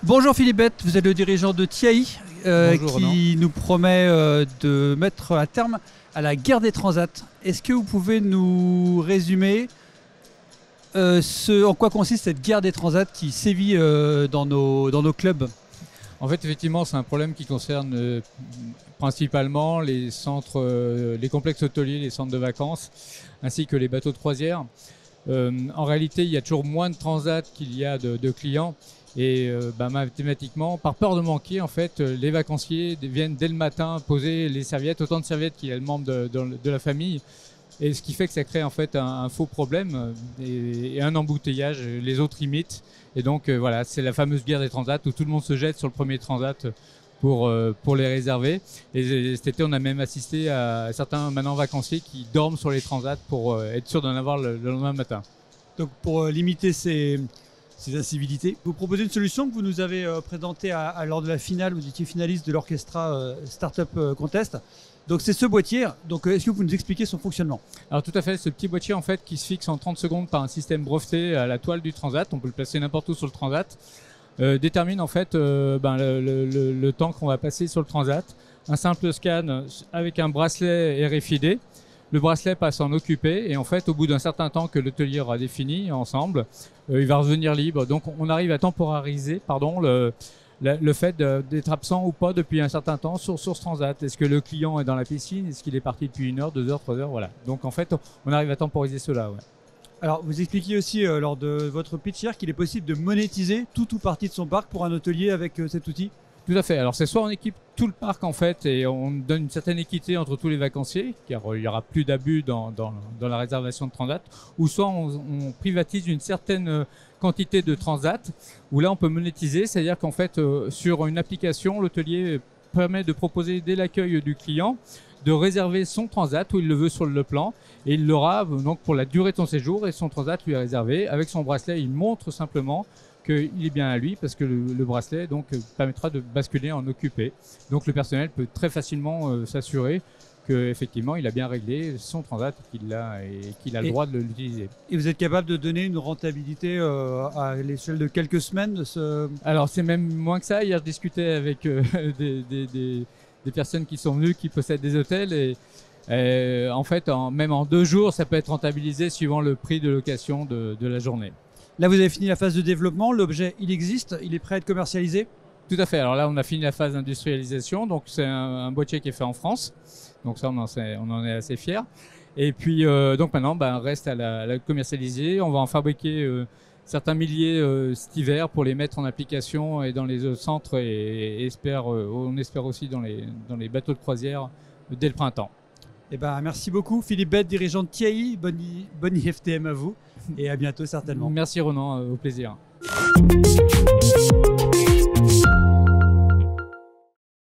Bonjour Philippe Bette, vous êtes le dirigeant de TIAI qui nous promet de mettre un terme à la guerre des transats. Est-ce que vous pouvez nous résumer en quoi consiste cette guerre des transats qui sévit dans nos clubs? En fait, effectivement, c'est un problème qui concerne principalement les centres, les complexes hôteliers, les centres de vacances, ainsi que les bateaux de croisière. En réalité, il y a toujours moins de transats qu'il y a de clients. Et mathématiquement, par peur de manquer, en fait, les vacanciers viennent dès le matin poser les serviettes, autant de serviettes qu'il y a le membre de la famille. Et ce qui fait que ça crée en fait un faux problème et un embouteillage, les autres imitent. Et donc voilà, c'est la fameuse guerre des transats où tout le monde se jette sur le premier transat pour les réserver. Et cet été, on a même assisté à certains maintenant vacanciers qui dorment sur les transats pour être sûr d'en avoir le lendemain matin. Donc pour limiter ces incivilités, vous proposez une solution que vous nous avez présentée lors de la finale, vous étiez finaliste de l'Orchestra Startup Contest. Donc c'est ce boîtier, donc est-ce que vous pouvez nous expliquer son fonctionnement? Alors tout à fait, ce petit boîtier en fait qui se fixe en 30 secondes par un système breveté à la toile du transat, on peut le placer n'importe où sur le transat, détermine en fait le temps qu'on va passer sur le transat. Un simple scan avec un bracelet RFID, le bracelet passe en occupé et en fait au bout d'un certain temps que l'hôtelier aura défini ensemble, il va revenir libre. Donc on arrive à temporariser le fait d'être absent ou pas depuis un certain temps sur ce transat. Est-ce que le client est dans la piscine? Est-ce qu'il est parti depuis 1 heure, 2 heures, 3 heures? Voilà. Donc en fait, on arrive à temporiser cela. Ouais. Alors vous expliquiez aussi lors de votre pitch hier qu'il est possible de monétiser tout ou partie de son parc pour un hôtelier avec cet outil? Tout à fait. Alors c'est soit on équipe tout le parc en fait et on donne une certaine équité entre tous les vacanciers, car il n'y aura plus d'abus dans la réservation de transat, ou soit on privatise une certaine quantité de transat, où là on peut monétiser, c'est-à-dire qu'en fait sur une application, l'hôtelier permet de proposer dès l'accueil du client de réserver son transat où il le veut sur le plan et il l'aura donc pour la durée de son séjour et son transat lui est réservé. Avec son bracelet, il montre simplement qu'il est bien à lui parce que le bracelet donc permettra de basculer en occupé. Donc le personnel peut très facilement s'assurer qu'effectivement il a bien réglé son transat et qu'il a le droit de l'utiliser. Et vous êtes capable de donner une rentabilité à l'échelle de quelques semaines Alors c'est même moins que ça. Hier je discutais avec des personnes qui sont venues, qui possèdent des hôtels et en fait même en 2 jours ça peut être rentabilisé suivant le prix de location de la journée. Là, vous avez fini la phase de développement, l'objet, il existe, il est prêt à être commercialisé? Tout à fait. Alors là, on a fini la phase d'industrialisation, donc c'est un boîtier qui est fait en France. Donc ça, on en est assez fiers. Et puis, donc maintenant, reste à la commercialiser. On va en fabriquer certains milliers cet hiver pour les mettre en application et dans les autres centres et on espère aussi dans les bateaux de croisière dès le printemps. Eh ben, merci beaucoup Philippe Bette, dirigeant de TIAI. Bonne IFTM à vous et à bientôt certainement. Merci Ronan, au plaisir.